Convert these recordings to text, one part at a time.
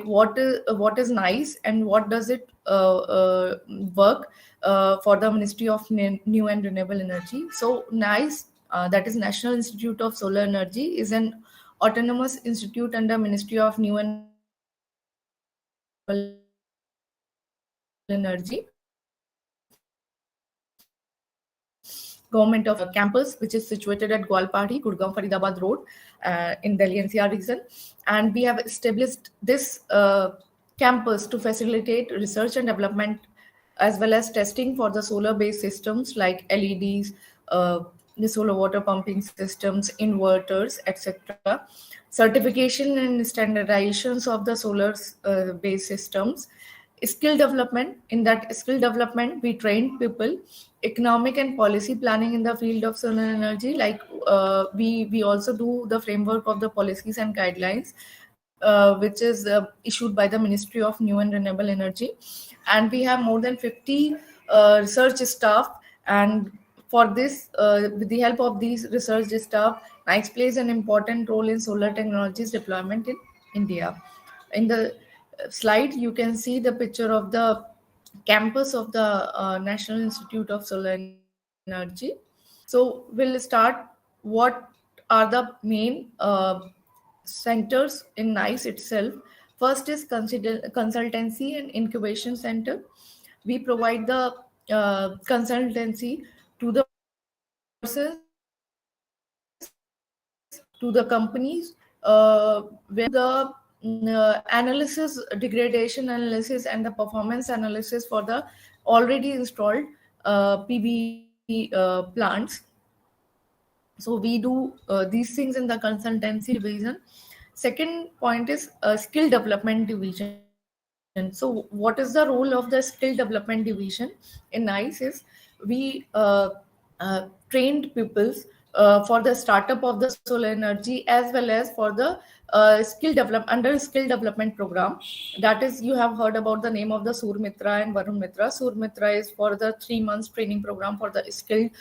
what is NICE and what does it work for the Ministry of New and Renewable Energy. So NICE, that is National Institute of Solar Energy, is an autonomous institute under Ministry of New and Renewable Energy, government of campus, which is situated at Gwal, Pahari, Gurugram-Faridabad Road in Delhi NCR region. And we have established this campus to facilitate research and development as well as testing for the solar-based systems like LEDs, the solar water pumping systems, inverters, etc. Certification and standardizations of the solar-based systems. Skill development. In that skill development, we train people. Economic and policy planning in the field of solar energy, like we also do the framework of the policies and guidelines, which is issued by the Ministry of New and Renewable Energy. And we have more than 50 research staff, and for this, with the help of these research staff, NICE plays an important role in solar technologies deployment in India. In the slide, you can see the picture of the campus of the National Institute of Solar Energy. So we'll start what are the main centers in NICE itself. First is consultancy and incubation center. We provide the consultancy to the persons, to the companies, where the analysis, degradation analysis, and the performance analysis for the already installed PV plants. So we do these things in the consultancy division. Second point is skill development division. So what is the role of the skill development division in NICE is we trained pupils for the startup of the solar energy as well as for the skill development program. That is, you have heard about the name of the Sur Mitra and Varun Mitra. Sur Mitra is for the 3 months training program for the skilled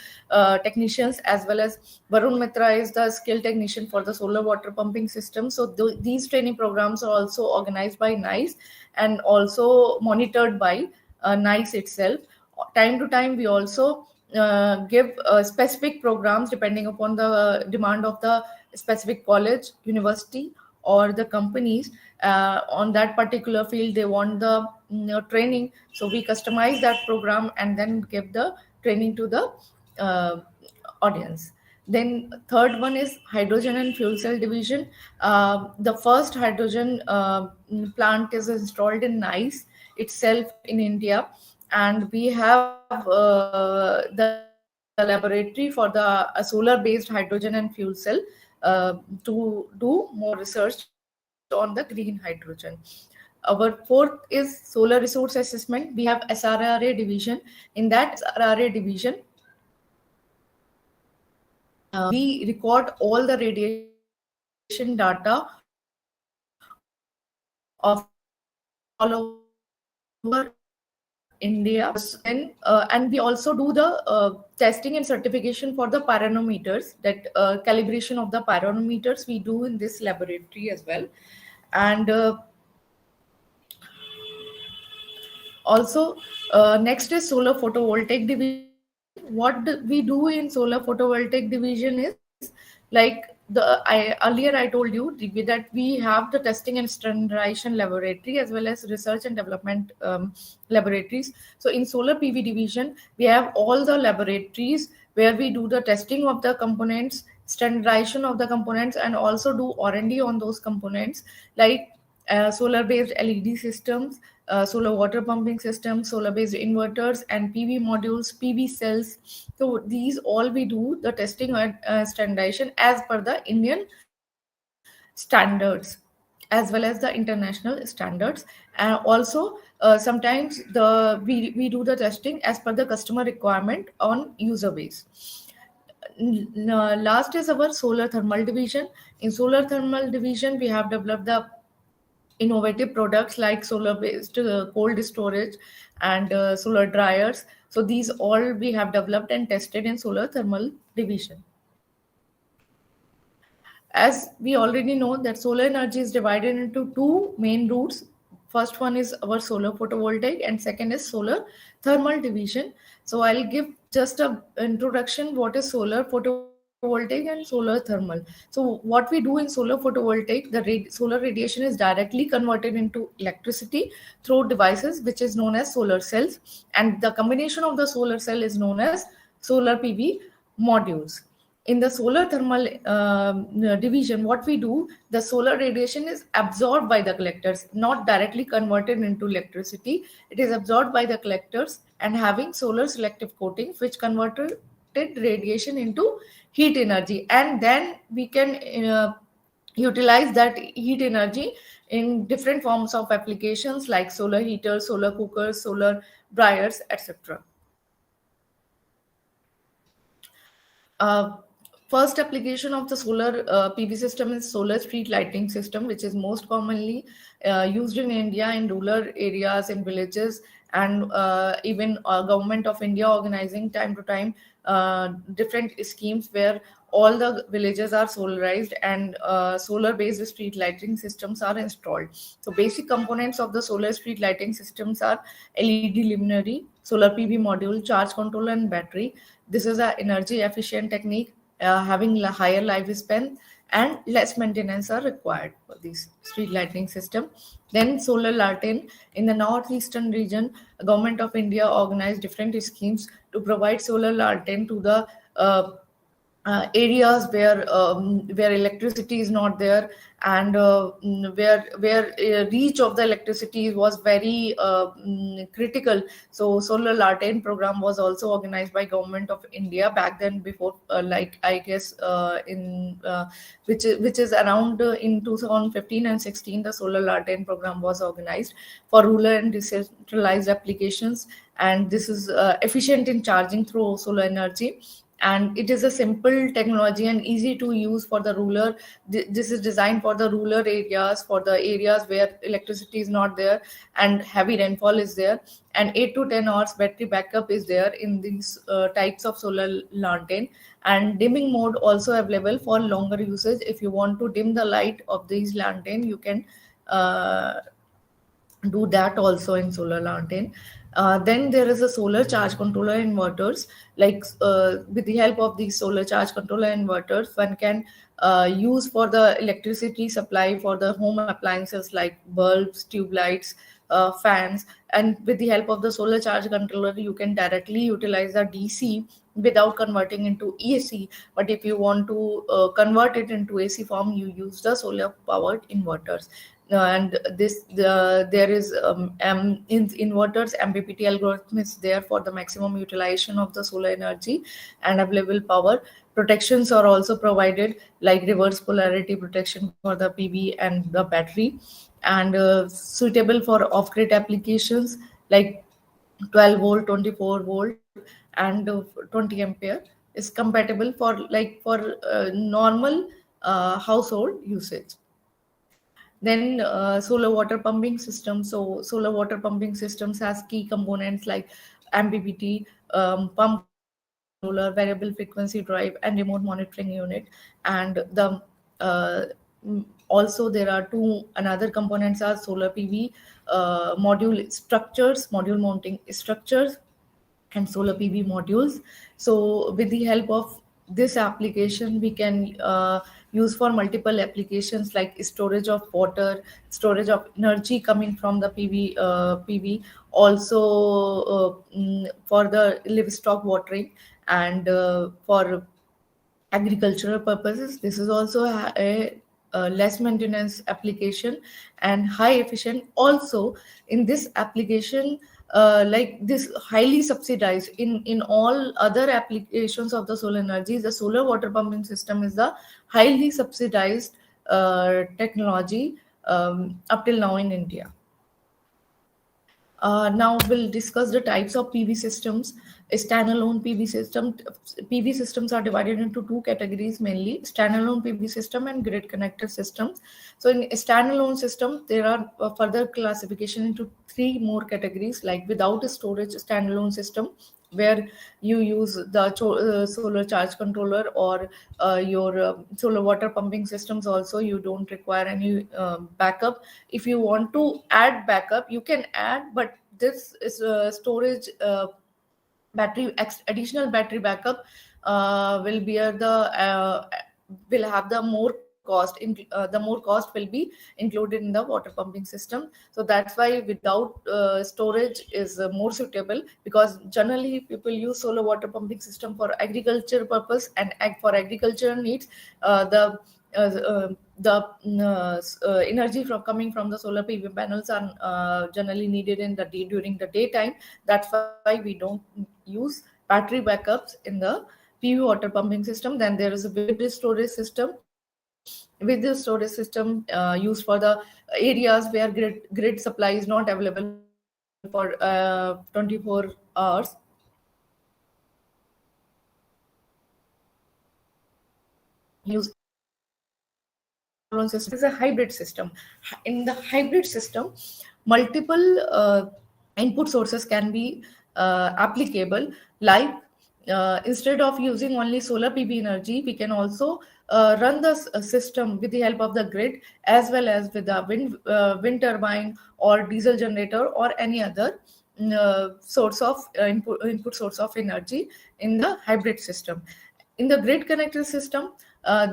technicians, as well as Varun Mitra is the skilled technician for the solar water pumping system. So these training programs are also organized by NICE and also monitored by NICE itself. Time to time, we also give specific programs depending upon the demand of the specific college, university, or the companies on that particular field. They want the training, so we customize that program and then give the training to the audience. Then third one is hydrogen and fuel cell division. The first hydrogen plant is installed in NICE itself in India, and we have the laboratory for the solar-based hydrogen and fuel cell to do more research on the green hydrogen. Our fourth is solar resource assessment. We have SRRA division. In that SRRA division, we record all the radiation data of all over India. And we also do the testing and certification for the pyranometers, that calibration of the pyranometers we do in this laboratory as well. And also, next is solar photovoltaic division. What we do in solar photovoltaic division is, like earlier I told you that we have the testing and standardization laboratory as well as research and development laboratories. So in solar PV division, we have all the laboratories where we do the testing of the components, standardization of the components, and also do R&D on those components, like solar based LED systems, solar water pumping systems, solar based inverters, and PV modules, PV cells. So these all we do the testing and standardization as per the Indian standards as well as the international standards. Also sometimes we do the testing as per the customer requirement on user base. Last is our solar thermal division. In solar thermal division, we have developed the innovative products like solar based cold storage and solar dryers. So these all we have developed and tested in solar thermal division. As we already know that solar energy is divided into two main routes. First one is our solar photovoltaic and second is solar thermal division. So I'll give just a introduction what is solar photovoltaic and solar thermal. So what we do in solar photovoltaic, the solar radiation is directly converted into electricity through devices which is known as solar cells, and the combination of the solar cell is known as solar PV modules. In the solar thermal division, what we do, the solar radiation is absorbed by the collectors, not directly converted into electricity. It is absorbed by the collectors and having solar selective coatings which converted radiation into heat energy, and then we can utilize that heat energy in different forms of applications like solar heaters, solar cookers, solar dryers, etc. Uh, First application of the solar PV system is solar street lighting system, which is most commonly used in India in rural areas, in villages, and even government of India organizing time to time different schemes where all the villages are solarized and solar based street lighting systems are installed. So basic components of the solar street lighting systems are LED luminary, solar PV module, charge controller, and battery. This is an energy efficient technique, having a higher lifespan and less maintenance are required for this street lighting system. Then solar lantern. In the northeastern region, government of India organized different schemes to provide solar lantern to the areas where electricity is not there, and where reach of the electricity was very critical. So solar lantern program was also organized by government of India back then, before like I guess in which is around in 2015 and 16, the solar lantern program was organized for rural and decentralized applications, and this is efficient in charging through solar energy, and it is a simple technology and easy to use for the rural. This is designed for the rural areas, for the areas where electricity is not there and heavy rainfall is there, and 8 to 10 hours battery backup is there in these types of solar lantern, and dimming mode also available for longer usage. If you want to dim the light of these lantern, you can uh, do that also in solar lantern. Then there is a solar charge controller inverters. Like with the help of these solar charge controller inverters, one can use for the electricity supply for the home appliances like bulbs, tube lights, fans. And with the help of the solar charge controller, you can directly utilize the DC without converting into AC. But if you want to convert it into AC form, you use the solar powered inverters. And there is in inverters MPPT algorithm is there for the maximum utilization of the solar energy and available power. Protections are also provided like reverse polarity protection for the PV and the battery, and suitable for off grid applications like 12 volt, 24 volt, and 20 ampere, is compatible for like for normal household usage. Then solar water pumping system. So solar water pumping systems has key components like MPPT, pump controller, variable frequency drive, and remote monitoring unit. And the also there are two another components are solar PV module structures, module mounting structures, and solar PV modules. So with the help of this application, we can use for multiple applications like storage of water, storage of energy coming from the PV, also for the livestock watering, and for agricultural purposes. This is also a less maintenance application and high efficient. Also, in this application, like this highly subsidized in all other applications of the solar energy, the solar water pumping system is the highly subsidized technology up till now in India. Now we'll discuss the types of PV systems. A standalone PV system. PV systems are divided into two categories mainly: standalone PV system and grid connected systems. So in a standalone system, there are further classification into three more categories like without storage standalone system, where you use the solar charge controller, or your solar water pumping systems also, you don't require any backup. If you want to add backup, you can add, but this is storage additional battery backup will bear the will have the more cost the more cost will be included in the water pumping system. So that's why without storage is more suitable, because generally people use solar water pumping system for agriculture purpose, and for agriculture needs, the energy from coming from the solar PV panels are generally needed in the day, during the daytime. That's why we don't use battery backups in the PV water pumping system. Then there is a with storage system. With this storage system used for the areas where grid supply is not available for 24 hours, use standalone system. Is a hybrid system. In the hybrid system, multiple input sources can be applicable. Like instead of using only solar PV energy, we can also run the system with the help of the grid, as well as with the wind turbine or diesel generator or any other source of input source of energy in the hybrid system. In the grid connected system,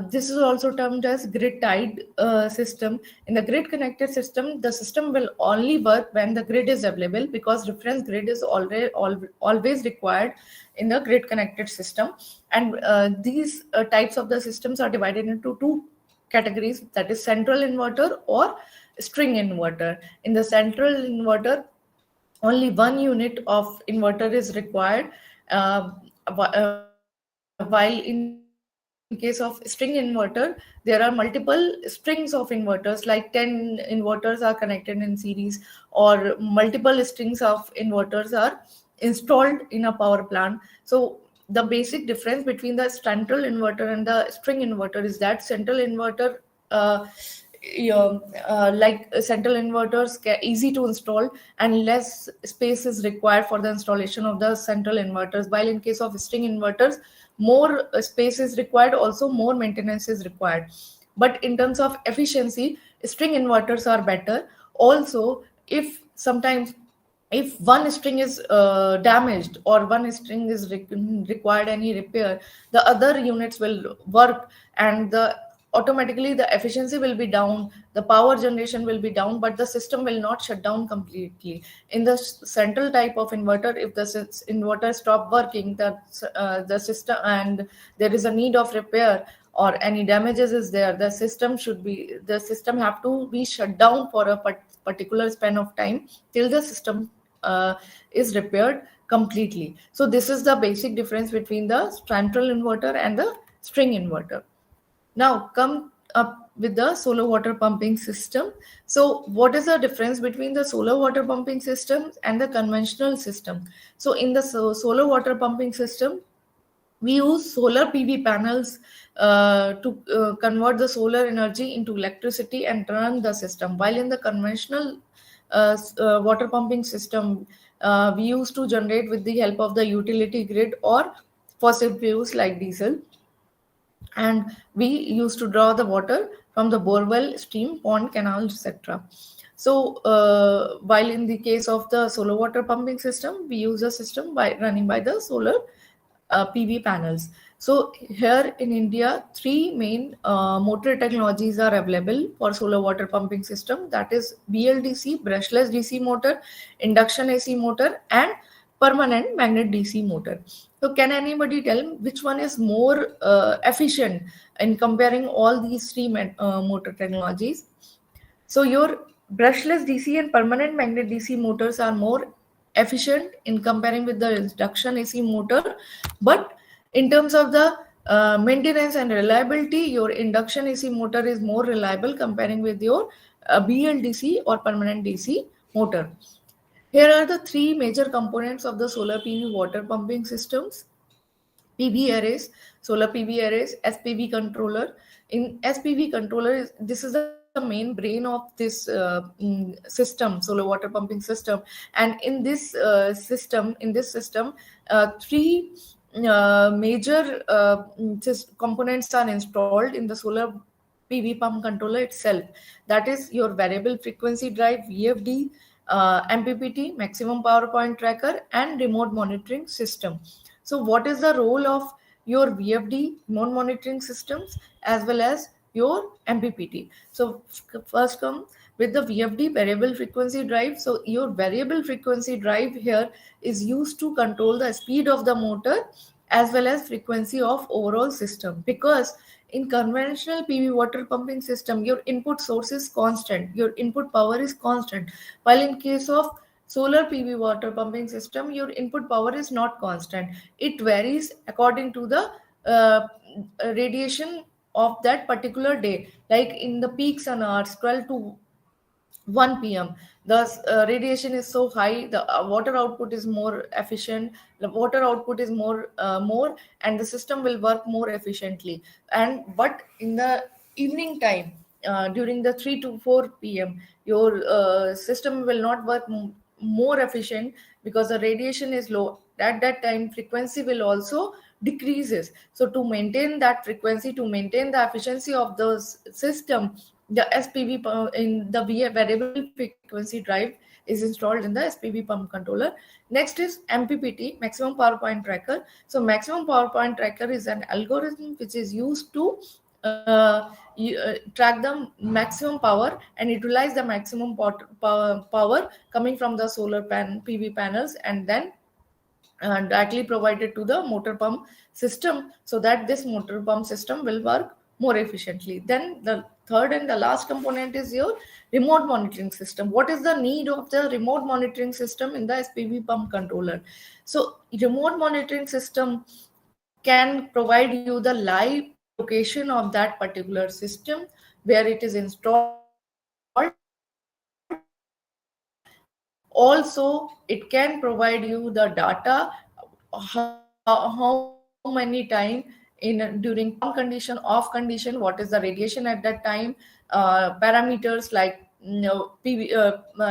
this is also termed as grid tied system. In the grid connected system, the system will only work when the grid is available, because reference grid is always required in the grid connected system. And these types of the systems are divided into two categories, that is central inverter or string inverter. In the central inverter, only one unit of inverter is required, while in case of string inverter, there are multiple strings of inverters, like 10 inverters are connected in series, or multiple strings of inverters are installed in a power plant. So the basic difference between the central inverter and the string inverter is that central inverter, like central inverters, easy to install, and less space is required for the installation of the central inverters, while in case of string inverters, more space is required, also more maintenance is required. But in terms of efficiency, string inverters are better. Also, if sometimes, if one string is damaged, or one string is required any repair, the other units will work, and the automatically the efficiency will be down, the power generation will be down, but the system will not shut down completely. In the central type of inverter, if the inverter stop working, the system, and there is a need of repair, or any damages is there, the system have to be shut down for a particular span of time, till the system is repaired completely. So this is the basic difference between the central inverter and the string inverter. Now come up with the solar water pumping system. So what is the difference between the solar water pumping system and the conventional system? So in the solar water pumping system, we use solar PV panels to convert the solar energy into electricity and run the system. While in the conventional water pumping system, we used to generate with the help of the utility grid or fossil fuels like diesel, and we used to draw the water from the borewell, stream, pond, canal, etc. So while in the case of the solar water pumping system, we use a system by running by the solar PV panels. So here in India, three main motor technologies are available for solar water pumping system. That is BLDC, brushless DC motor, induction AC motor, and permanent magnet DC motor. So can anybody tell which one is more efficient in comparing all these three motor technologies? So your brushless DC and permanent magnet DC motors are more efficient in comparing with the induction AC motor, but in terms of the maintenance and reliability, your induction AC motor is more reliable comparing with your BLDC or permanent DC motor. Here are the three major components of the solar PV water pumping systems: PV arrays, solar PV arrays, SPV controller. In SPV controller, this is the basic main brain of this system, solar water pumping system. And in this system, three major components are installed in the solar PV pump controller itself. That is your variable frequency drive, VFD, MPPT, maximum power point tracker, and remote monitoring system. So what is the role of your VFD, remote monitoring systems, as well as your MPPT? So first come with the VFD, variable frequency drive. So your variable frequency drive here is used to control the speed of the motor as well as frequency of overall system, because in conventional PV water pumping system, your input source is constant, your input power is constant, while in case of solar PV water pumping system, your input power is not constant. It varies according to the radiation of that particular day. Like in the peak sun hours, 12 to 1 p.m., the radiation is so high, the water output is more efficient, the water output is more, and the system will work more efficiently. And but in the evening time, during the 3 to 4 p.m., your system will not work more efficient, because the radiation is low. At that time, frequency will also decreases. So to maintain that frequency, to maintain the efficiency of the system, the SPV in the variable frequency drive is installed in the SPV pump controller. Next is MPPT, maximum power point tracker. So maximum power point tracker is an algorithm which is used to track the maximum power and utilize the maximum power coming from the solar PV panels, and then directly provided to the motor pump system, so that this motor pump system will work more efficiently. Then the third and the last component is your remote monitoring system. What is the need of the remote monitoring system in the SPV pump controller? So remote monitoring system can provide you the live location of that particular system where it is installed. Also, it can provide you the data, how many time during on condition, off condition, what is the radiation at that time, parameters like PV,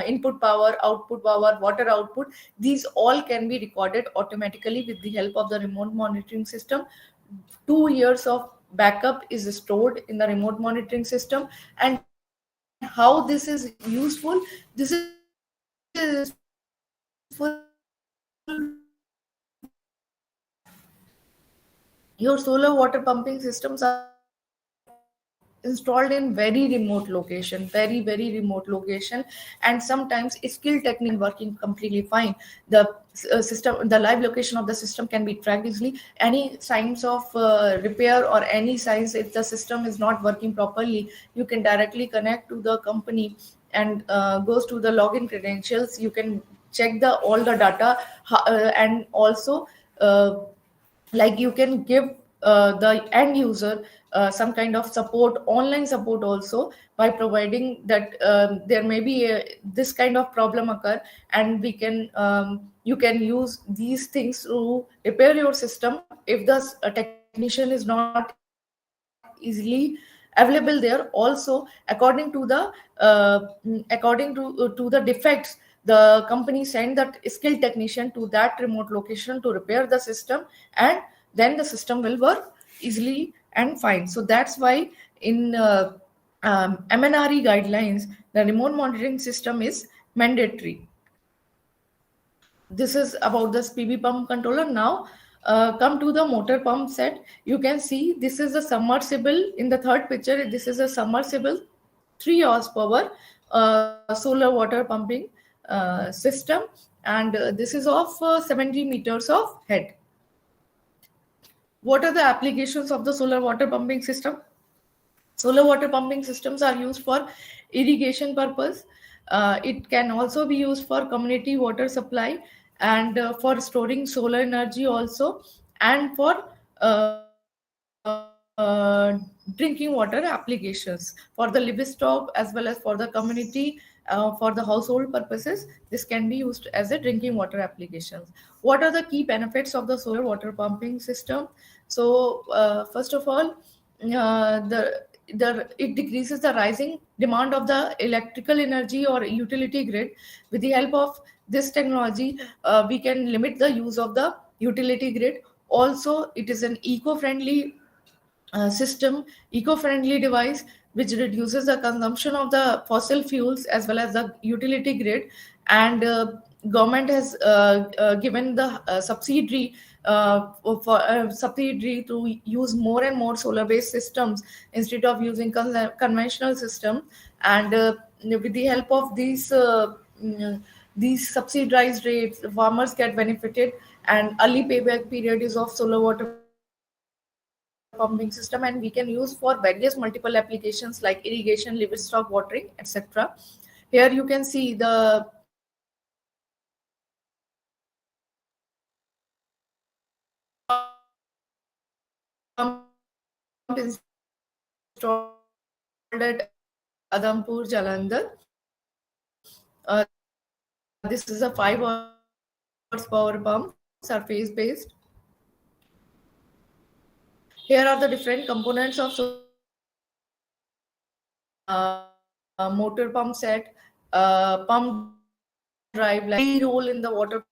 input power, output power, water output. These all can be recorded automatically with the help of the remote monitoring system. 2 years of backup is stored in the remote monitoring system. And how this is useful? This is useful your solar water pumping systems are installed in very remote location, very remote location, and sometimes skill technique working completely fine. The system, the live location of the system can be tracked easily. Any signs of repair or any signs if the system is not working properly, you can directly connect to the company and goes to the login credentials. You can check the all the data, and also like you can give the end user some kind of support, online support also, by providing that there may be this kind of problem occur, and we can you can use these things to repair your system if the technician is not easily available there. Also, according to the defects, the company send that skilled technician to that remote location to repair the system, and then the system will work easily and fine. So that's why in MNRE guidelines, the remote monitoring system is mandatory. This is about this PV pump controller. Now come to the motor pump set. You can see this is a submersible. In the third picture, this is a submersible 3 horsepower solar water pumping system, and this is of 70 meters of head. What are the applications of the solar water pumping system? Solar water pumping systems are used for irrigation purpose. It can also be used for community water supply, and for storing solar energy also, and for drinking water applications, for the livestock as well as for the community, for the household purposes. This can be used as a drinking water applications. What are the key benefits of the solar water pumping system? So first of all, the it decreases the rising demand of the electrical energy or utility grid. With the help of this technology, we can limit the use of the utility grid. Also, it is an eco-friendly system, eco-friendly device, which reduces the consumption of the fossil fuels as well as the utility grid. And government has given the subsidiary to use more and more solar based systems instead of using conventional system. And with the help of these subsidized rates, the farmers get benefited. And early payback period is of solar water pumping system, and we can use for various multiple applications like irrigation, livestock watering, etc. Here you can see the pump installed at Adampur, Jalandhar. This is a 5 horsepower pump, surface based. Here are the different components of solar water pumping system: motor pump set, pump drive, like key role in the water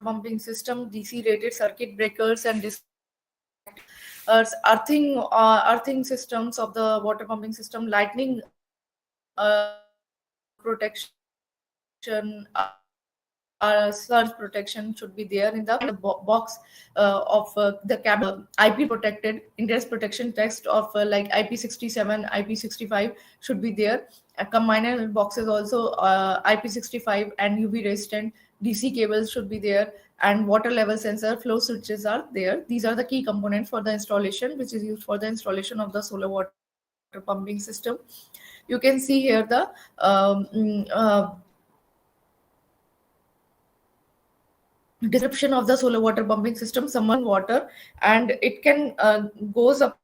pumping system, DC rated circuit breakers and disconnectors, earthing systems of the water pumping system, lightning protection, surge protection should be there in the box of the cab. IP protected ingress protection text of like IP67, IP65 should be there. Combiner boxes also IP65 and UV resistant. DC cables should be there, and water level sensor, flow switches are there. These are the key components for the installation, which is used for the installation of the solar water pumping system. You can see here the description of the solar water pumping system: submerged water, and it can goes up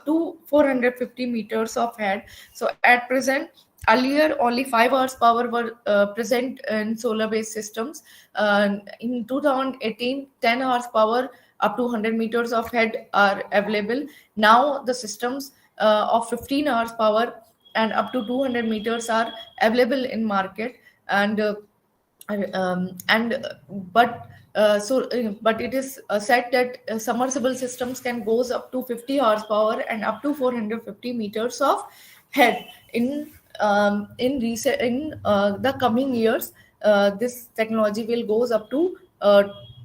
to 450 meters of head. So at present, earlier only 5 hours power were present in solar based systems. In 2018, 10 hours power up to 100 meters of head are available. Now the systems of 15 hours power and up to 200 meters are available in market. And and but but it is said that submersible systems can goes up to 50 horsepower and up to 450 meters of head. In the coming years, this technology will goes up to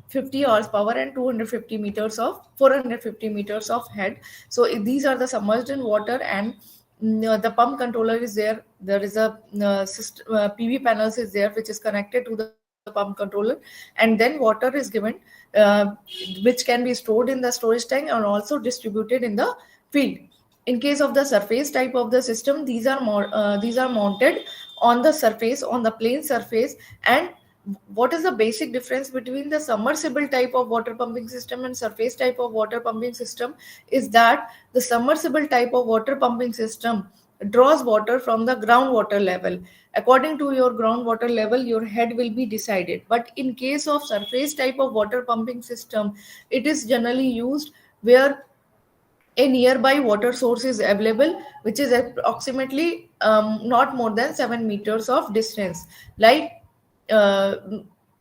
50 horsepower and 250 meters of 450 meters of head. So these are the submerged in water. And the pump controller is there. There is a PV panels is there, which is connected to the pump controller. And then water is given, uh, which can be stored in the storage tank and also distributed in the field. In case of the surface type of the system, these are mounted on the surface, on the plane surface. And what is the basic difference between the submersible type of water pumping system and surface type of water pumping system is that the submersible type of water pumping system draws water from the groundwater level. According to your groundwater level, your head will be decided. But in case of surface type of water pumping system, it is generally used where a nearby water source is available, which is approximately not more than 7 meters of distance. Like uh,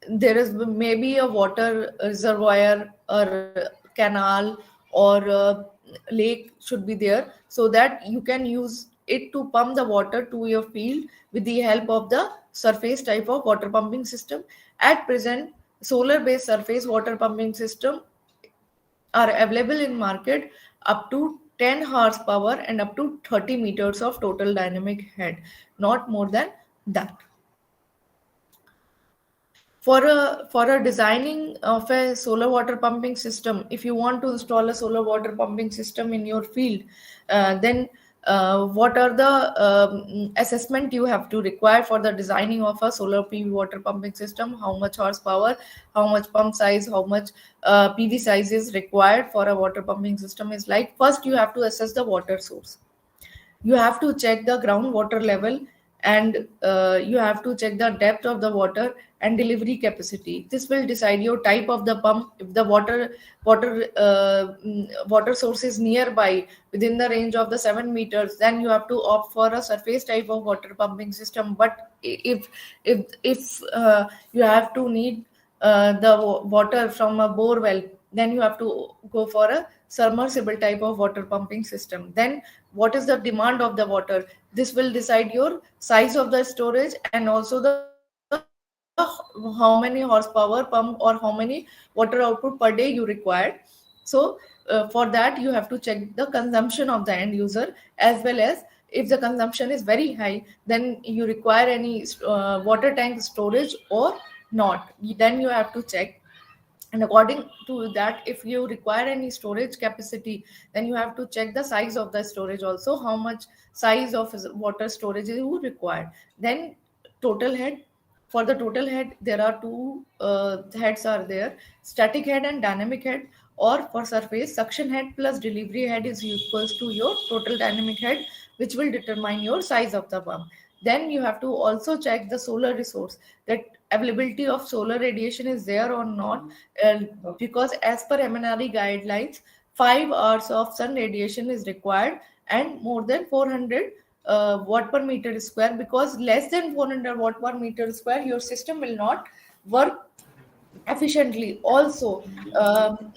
there is maybe a water reservoir or canal or lake should be there, so that you can use it to pump the water to your field with the help of the surface type of water pumping system. At present, solar based surface water pumping system are available in market up to 10 horsepower and up to 30 meters of total dynamic head, not more than that. For a designing of a solar water pumping system, if you want to install a solar water pumping system in your field, then what are the assessment you have to require for the designing of a solar PV water pumping system? How much horsepower, how much pump size, how much PV size is required for a water pumping system is like: first you have to assess the water source. You have to check the groundwater level and you have to check the depth of the water and delivery capacity. This will decide your type of the pump. If the water source is nearby within the range of the 7 meters, then you have to opt for a surface type of water pumping system. But if you have to need the water from a bore well, then you have to go for a submersible type of water pumping system. Then what is the demand of the water? This will decide your size of the storage and also the how many horsepower pump or how many water output per day you require. So for that you have to check the consumption of the end user, as well as if the consumption is very high, then you require any water tank storage or not. Then you have to check, and according to that, if you require any storage capacity, then you have to check the size of the storage also, how much size of water storage you require. Then total head. For the total head, there are two heads are there: static head and dynamic head. Or for surface, suction head plus delivery head is equals to your total dynamic head, which will determine your size of the pump. Then you have to also check the solar resource, that availability of solar radiation is there or not, uh, because as per MNRE guidelines, 5 hours of sun radiation is required and more than 400 watt per meter square, because less than 400 watt per meter square your system will not work efficiently. Also,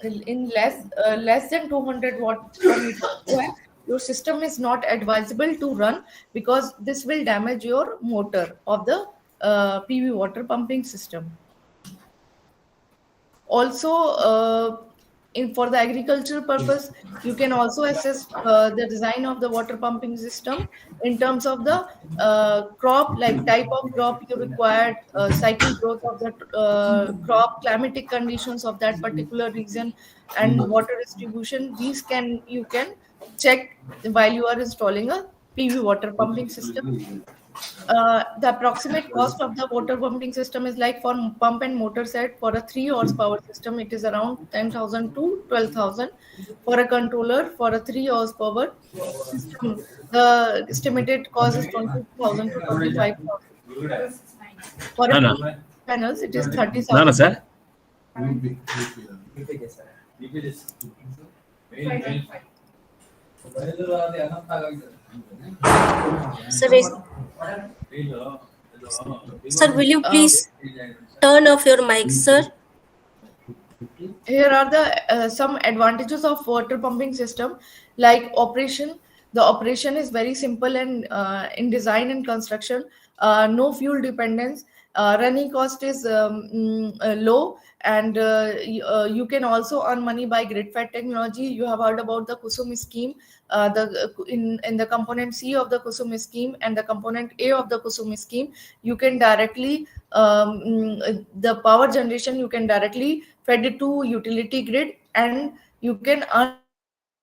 in less than 200 watt per meter square, your system is not advisable to run, because this will damage your motor of the PV water pumping system. Also, for the agricultural purpose, you can also assess the design of the water pumping system in terms of the crop, like type of crop you required, cycle growth of that crop, climatic conditions of that particular region, and water distribution. These can you can check while you are installing a PV water pumping system. The approximate cost of the water pumping system is, like, for pump and motor set, for a 3 horsepower system it is around 10,000 to 12,000. For a controller for a 3 horsepower system, the estimated cost is 20,000 to 25,000. For a No, no. PV panels it is No, no, 30,000. sir. Sir, sir, will you please turn off your mic, sir? Here are the some advantages of water pumping system, like operation. The operation is very simple and in design and construction. No fuel dependence. Running cost is low, and you can also earn money by grid-fed technology. You have heard about the Kusum scheme. In the component C of the Kusum scheme and the component A of the Kusum scheme, you can directly the power generation you can directly fed it to utility grid, and you can earn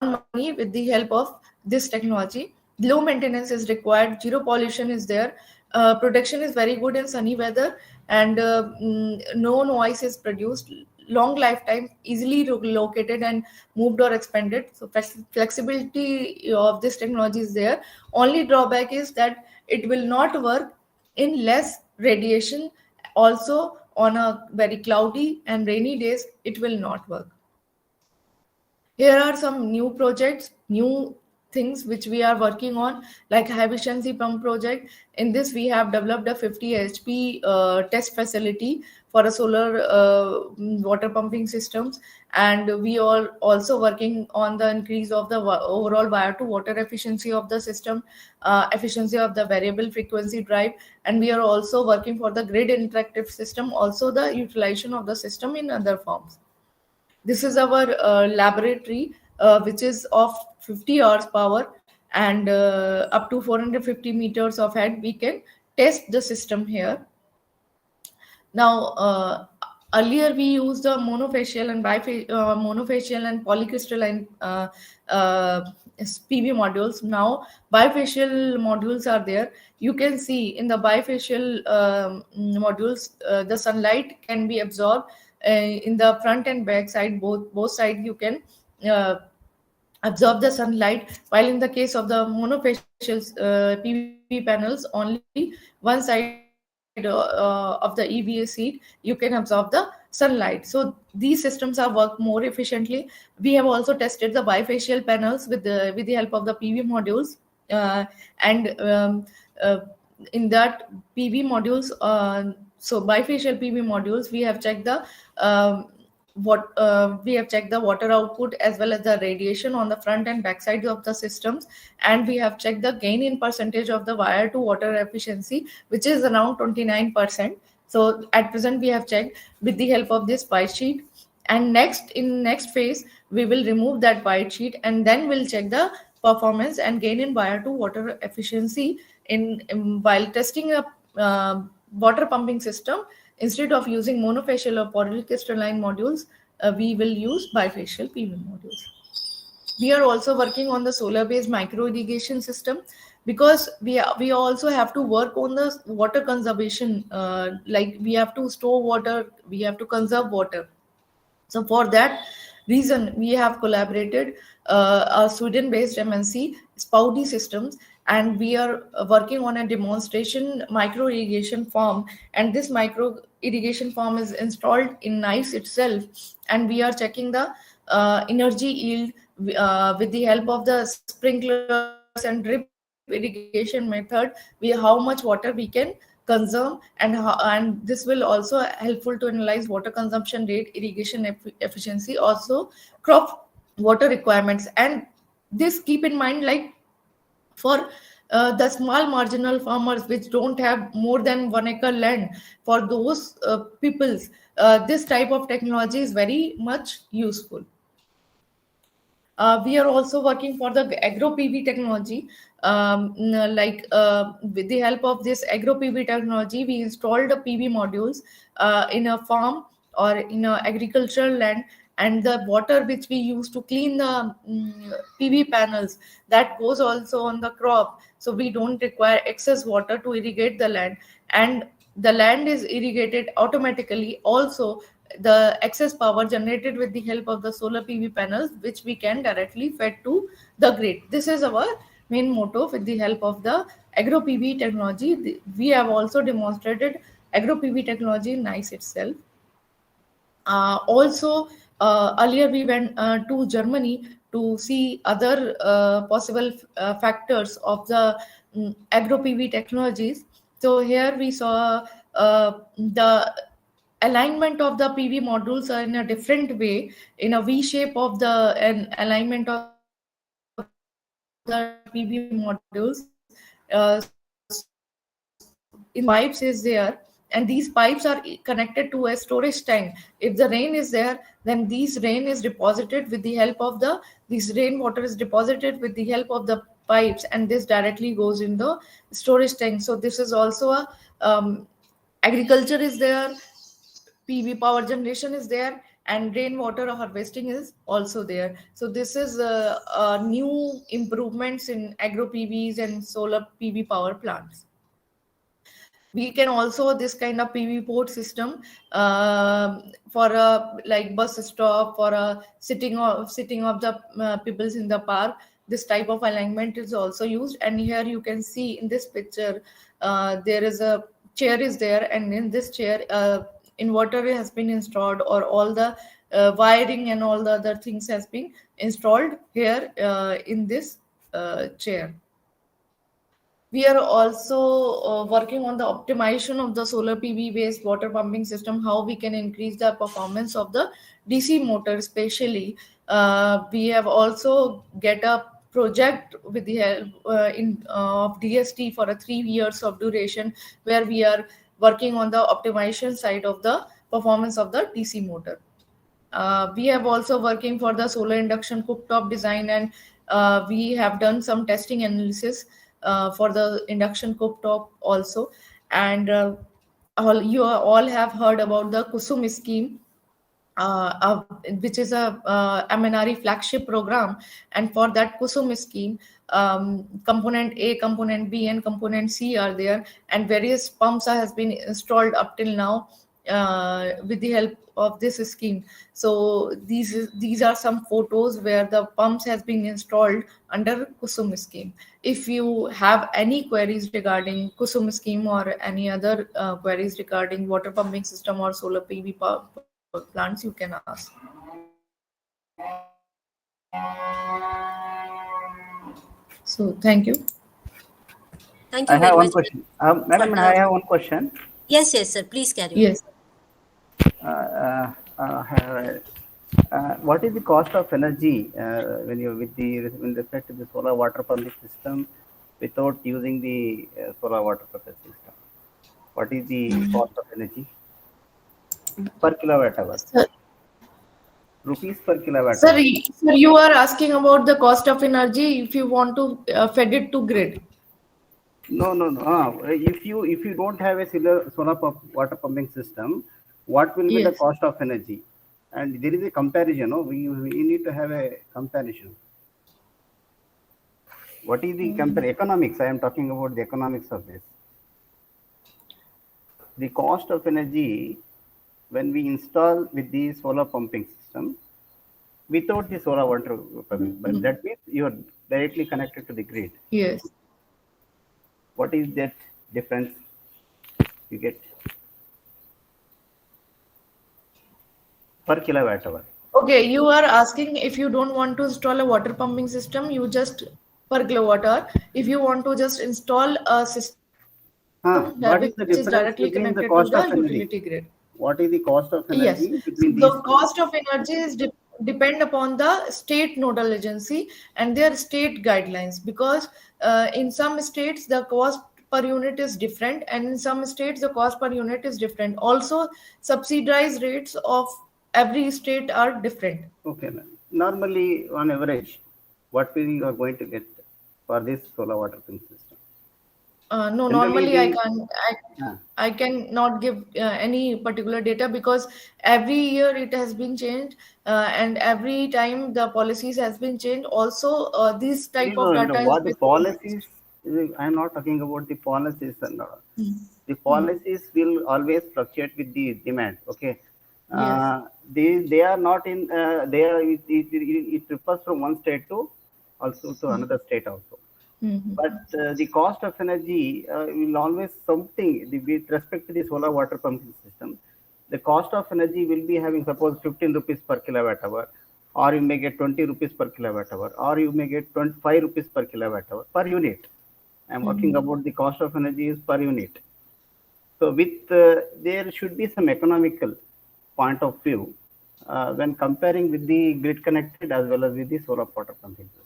money with the help of this technology. Low maintenance is required, zero pollution is there, production is very good in sunny weather, and no noise is produced, long lifetime, easily located and moved or expanded. So flexibility of this technology is there. Only drawback is that it will not work in less radiation. Also, on a very cloudy and rainy days, it will not work. Here are some new projects, new things which we are working on, like high efficiency pump project. In this, we have developed a 50 HP test facility for a solar water pumping systems, and we are also working on the increase of the overall wire to water efficiency of the system, efficiency of the variable frequency drive, and we are also working for the grid interactive system, also the utilization of the system in other forms. This is our laboratory, which is of 50 hours power and up to 450 meters of head. We can test the system here. Now, earlier we used the monofacial and monofacial and polycrystalline PV modules. Now, bifacial modules are there. You can see in the bifacial modules, the sunlight can be absorbed in the front and back side. Both sides you can absorb the sunlight. While in the case of the monofacial PV panels, only one side of the EVA sheet you can absorb the sunlight. So these systems are work more efficiently. We have also tested the bifacial panels with the help of the PV modules, and in that PV modules, so bifacial PV modules, we have checked the we have checked the water output as well as the radiation on the front and back sides of the systems, and we have checked the gain in percentage of the wire to water efficiency, which is around 29%. So at present we have checked with the help of this pie sheet, and next phase we will remove that pie sheet, and then we'll check the performance and gain in wire to water efficiency in while testing a water pumping system. Instead of using monofacial or polycrystalline modules, we will use bifacial PV modules. We are also working on the solar based micro irrigation system, because we also have to work on the water conservation, like we have to store water, we have to conserve water. So for that reason, we have collaborated a Sweden-based MNC, Spouty Systems, and we are working on a demonstration micro irrigation farm. And this micro irrigation farm is installed in NISE itself, and we are checking the energy yield with the help of the sprinklers and drip irrigation method. How much water we can consume, and this will also helpful to analyze water consumption rate, irrigation efficiency, also crop water requirements. And this keep in mind, like for the small marginal farmers which don't have more than 1 acre land, for those peoples, this type of technology is very much useful. We are also working for the agro PV technology. With the help of this agro PV technology, we installed the PV modules in a farm or in a agricultural land, and the water which we use to clean the PV panels, that goes also on the crop. So we don't require excess water to irrigate the land, and the land is irrigated automatically. Also, the excess power generated with the help of the solar PV panels, which we can directly fed to the grid. This is our main motto with the help of the agro PV technology. We have also demonstrated agro PV technology in NICE itself. Also, earlier we went to Germany to see other possible factors of the agro PV technologies. So here we saw the alignment of the PV modules are in a different way, in a V shape of the an alignment of the PV modules. In pipes is there, and these pipes are connected to a storage tank. If the rain is there, then these rain is deposited with the help of the this rainwater is deposited with the help of the pipes, and this directly goes in the storage tank. So this is also a agriculture is there, PV power generation is there, and rainwater harvesting is also there. So this is new improvements in agro PVs and solar PV power plants. We can also this kind of PV port system for a like bus stop, for a sitting of the peoples in the park. This type of alignment is also used, and here you can see in this picture there is a chair is there, and in this chair inverter has been installed, or all the wiring and all the other things has been installed here in this chair. We are also working on the optimization of the solar PV based water pumping system, how we can increase the performance of the DC motor especially. We have also get a project with the help of DST for a 3 years of duration, where we are working on the optimization side of the performance of the DC motor. We have also working for the solar induction cooktop design, and we have done some testing analysis for the induction cooktop also. And you all have heard about the Kusum scheme, which is a MNRE flagship program. And for that Kusum scheme, component A, component B, and component C are there, and various pumps has been installed up till now. with the help of this scheme. So these are some photos where the pumps has been installed under Kusum scheme. If you have any queries regarding Kusum scheme or any other queries regarding water pumping system or solar PV plants, you can ask. So thank you. Thank I you very have one much. question. Madam, I have one question. Yes, sir. Please carry on. Yes. What is the cost of energy when you with respect to the solar water pumping system without using the solar water pumping system? What is the cost of energy per kilowatt hour? Sir, Rupees per kilowatt sir, hour. sir, you are asking about the cost of energy if you want to fed it to grid. No. If you don't have a solar water pumping system, what will be the Yes. cost of energy? And there is a comparison. No, we need to have a comparison. What is the economics? I am talking about the economics of this. The cost of energy when we install with the solar pumping system without the solar water pumping, but that means you are directly connected to the grid. Yes. What is that difference you get per kilowatt hour? Okay, you are asking if you don't want to install a water pumping system, you just per kilowatt hour. If you want to just install a system What which is the is difference directly between the connected to cost the of energy? utility grid. What is the cost of Yes. energy So between the these? cost of energy is depend upon the state nodal agency and their state guidelines, because in some states the cost per unit is different, and in some states the cost per unit is different. Also, subsidized rates of every state are different. Okay, ma'am. Normally, on average, what we are going to get for this solar water pump system? No, Generally, normally I the can't. uh, I cannot give any particular data, because every year it has been changed, and every time the policies has been changed. Also, this type of no, data is what the basically. policies? I am not talking about the policies and all. The Hmm. policies will always fluctuate with the demand. Okay, Yes. they are not in. They are it refers from one state to also to another state also. Mm-hmm. But the cost of energy will always something with respect to the solar water pumping system. The cost of energy will be having suppose 15 rupees per kilowatt hour, or you may get 20 rupees per kilowatt hour, or you may get 25 rupees per kilowatt hour per unit. I'm talking about the cost of energy is per unit. So with there should be some economical point of view when comparing with the grid connected as well as with the solar water pumping system.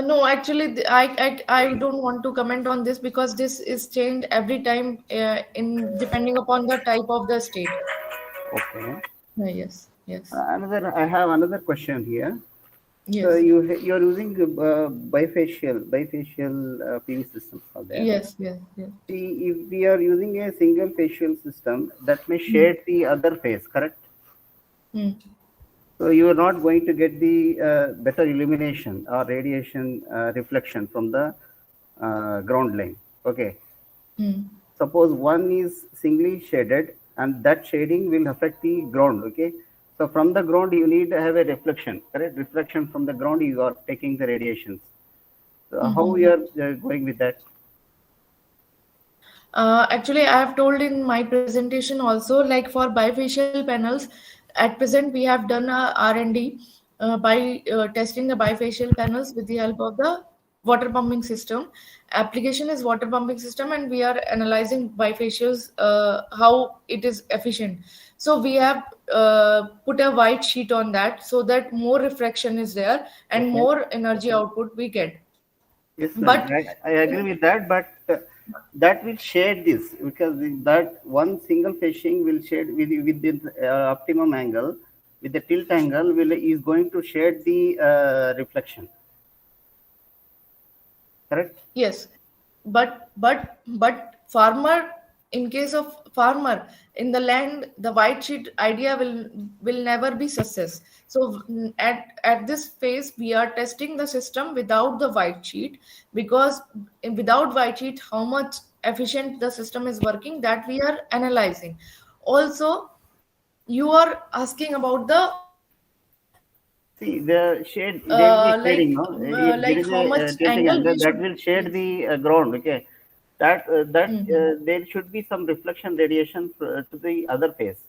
No, actually, I don't want to comment on this, because this is changed every time in depending upon the type of the state. Okay. Yes. Yes. I have another question here. So Yes. you're using bifacial PV systems for that. Yes. Yes. Yes. See, if we are using a single facial system, that may Mm. shade the other face, correct? Mm. So you are not going to get the better illumination or radiation reflection from the ground line. Okay. Mm. Suppose one is singly shaded, and that shading will affect the ground. Okay. So from the ground, you need to have a reflection, correct? Reflection from the ground, you are taking the radiations. So how we are going with that? Actually, I have told in my presentation also, like for bifacial panels, at present we have done a R&D by testing the bifacial panels with the help of the water pumping system. Application is water pumping system, and we are analyzing bifacials, how it is efficient. So we have put a white sheet on that, so that more refraction is there and Okay. more energy output we get. Yes, ma'am. But I agree with that, but that will shade this because that one single fishing will shade with the optimum angle, with the tilt angle will is going to shade the reflection. Correct? yes, but farmer, in case of farmer in the land, the white sheet idea will never be success. So at this phase we are testing the system without the white sheet, because without white sheet how much efficient the system is working, that we are analyzing. Also, you are asking about the See, the shade, there will be shading, no? If there like is how much a tilting angle angle, we that should. will shade Yes. the ground, okay? Mhm. There should be some reflection radiation to the other face.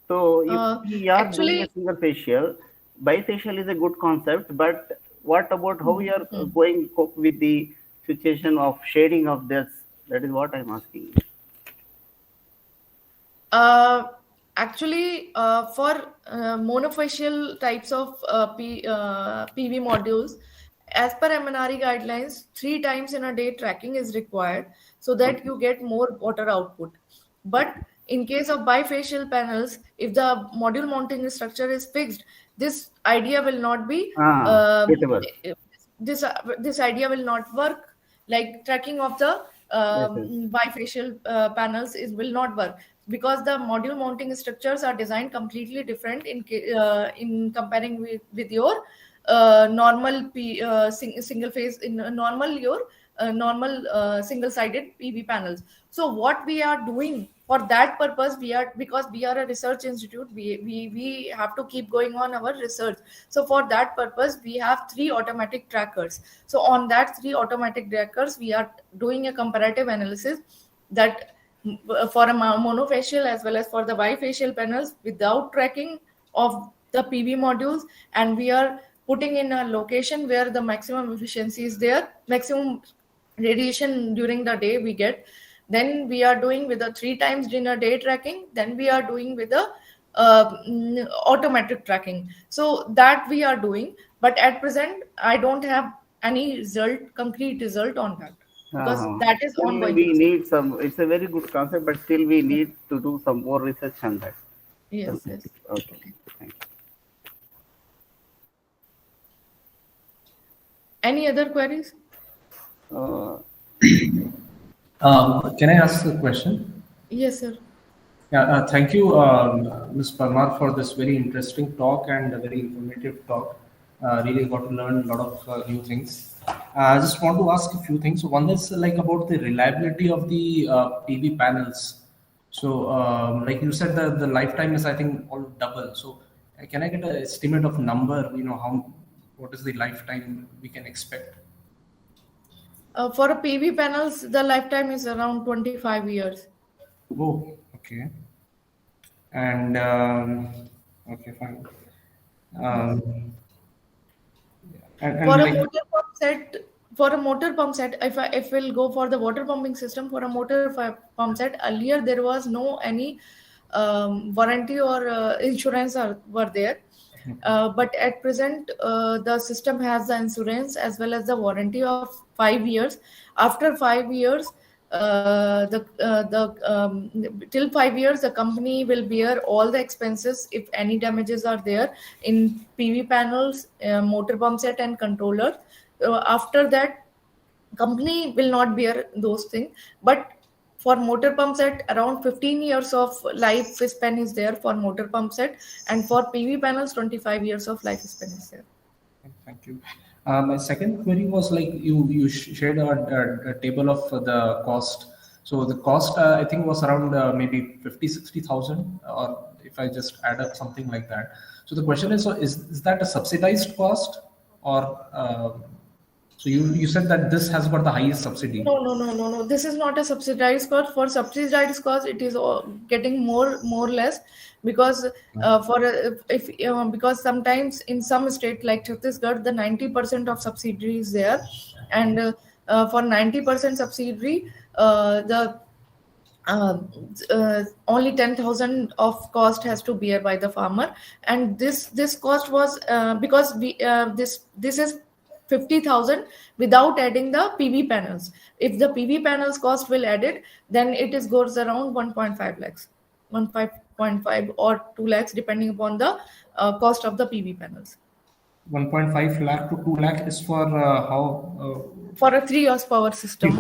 So if we are doing a Actually, single facial, bifacial is a good concept, but what about how we are mhm. going cope with the situation of shading of this? That is what I'm asking. Uh, Actually, for monofacial types of PV modules, as per MNRE guidelines, 3 times in a day tracking is required so that Okay. you get more water output. But in case of bifacial panels, if the module mounting structure is fixed, this idea will not be Suitable. this idea will not work. Like tracking of the Yes, yes. bifacial panels is will not work because the module mounting structures are designed completely different in comparing with your single phase in normal your normal single sided PV panels. So what we are doing for that purpose, we are, because we are a research institute, we have to keep going on our research. So for that purpose we have 3 automatic trackers. So on that 3 automatic trackers we are doing a comparative analysis that for a monofacial as well as for the bifacial panels without tracking of the PV modules, and we are putting in a location where the maximum efficiency is there, maximum radiation during the day we get. Then we are doing with the 3 times dinner day tracking. Then we are doing with the automatic tracking. So that we are doing, but at present I don't have any concrete result on that, because Uh-huh. that is Still, ongoing we process. need some. It's a very good concept, but still, we need to do some more research on that. Yes, Okay. yes. Okay. Okay. Thank Any other queries? you. Can I ask a question? Yes, sir. Yeah, thank you, Ms. Parmar, for this very interesting talk and a very informative talk. Really got to learn a lot of new things. I just want to ask a few things. One is like about the reliability of the PV panels. So, like you said, the lifetime is, I think, all double. So, can I get an estimate of number? What is the lifetime we can expect? For a PV panels, the lifetime is around 25 years. Oh, okay. And okay, fine. Yes. Um, For and a like, motor pump set, if we'll go for the water pumping system, for a pump set, earlier there was no any warranty or insurance were there. But at present, the system has the insurance as well as the warranty of 5 years. After 5 years, till 5 years, the company will bear all the expenses if any damages are there in PV panels, motor pump set, and controller. After that, company will not bear those things. But for motor pump set, around 15 years of lifespan is there for motor pump set, and for PV panels, 25 years of lifespan is there. thank you. My second query was like you shared a table of the cost. So the cost I think was around maybe 50-60,000, or if I just add up something like that. So the question is, so is that a subsidized cost, or so you said that this has got the highest subsidy? No. This is not a subsidized cost. For subsidized cost, it is getting more less, because because sometimes in some state like Chhattisgarh, the 90% of subsidy is there, and for 90% subsidy, the uh, only 10,000 of cost has to bear by the farmer. And this cost was because we this is 50,000 without adding the PV panels. If the PV panels cost will add it, then it is goes around 1.5 lakhs, 1.5 or 2 lakhs, depending upon the cost of the PV panels. 1.5 lakh to 2 lakh is for how? For a 3 horsepower system.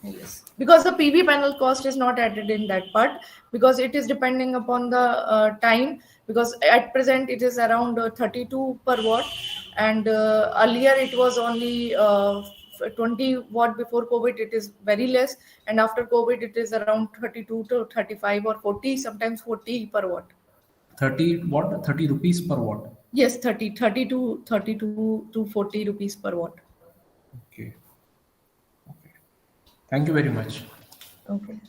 Yes, because the PV panel cost is not added in that part, because it is depending upon the time. Because at present it is around 32 per watt, and earlier it was only 20 watt before COVID, it is very less, and after COVID, it is around 32 to 35 or 40, sometimes 40 per watt. 30 watt, 30 rupees per watt. Yes, 30 to 40 rupees per watt. Okay. Okay. Thank you very much. Okay.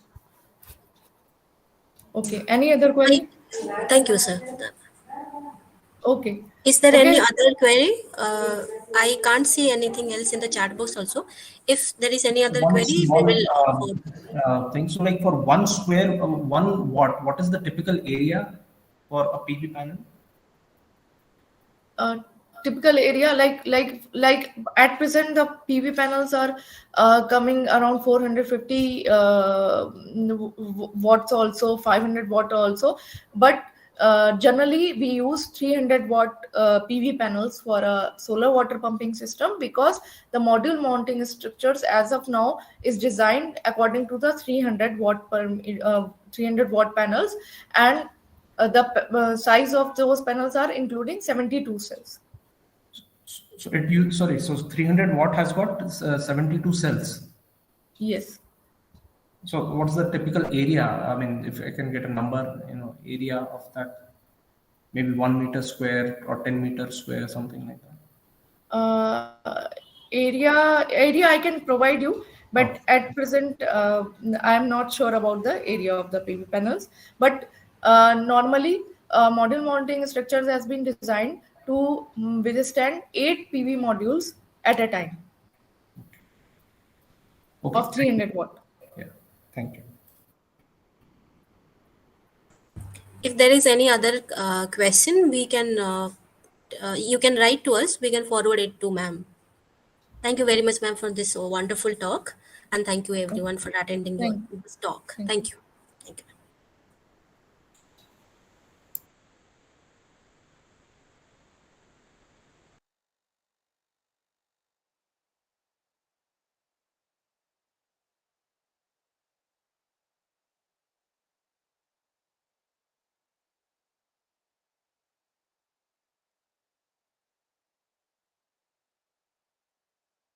Okay. Any other query? Thank you, sir. Okay. Is there Okay. any other query? I can't see anything else in the chat box also. If there is any other query, we will. Thing. So, like for 1 square, 1 watt, what is the typical area for a PV panel? Typical area, like at present, the PV panels are coming around 450 watts also, 500 watt also, but generally we use 300 watt PV panels for a solar water pumping system, because the module mounting structures as of now is designed according to the 300 watt 300 watt panels, and the size of those panels are including 72 cells. So so 300 watt has got 72 cells. Yes. So what's the typical area? I mean, if I can get a number, area of that, maybe 1 meter square or 10 meters square, something like that. Area I can provide you, but at present I am not sure about the area of the PV panels. But normally module mounting structures has been designed to withstand 8 PV modules at a time. Okay. Of 300 watt. Yeah, thank you. If there is any other question, we can you can write to us. We can forward it to ma'am. Thank you very much, ma'am, for this wonderful talk, and thank you everyone for attending this talk. Thank you. Thank you.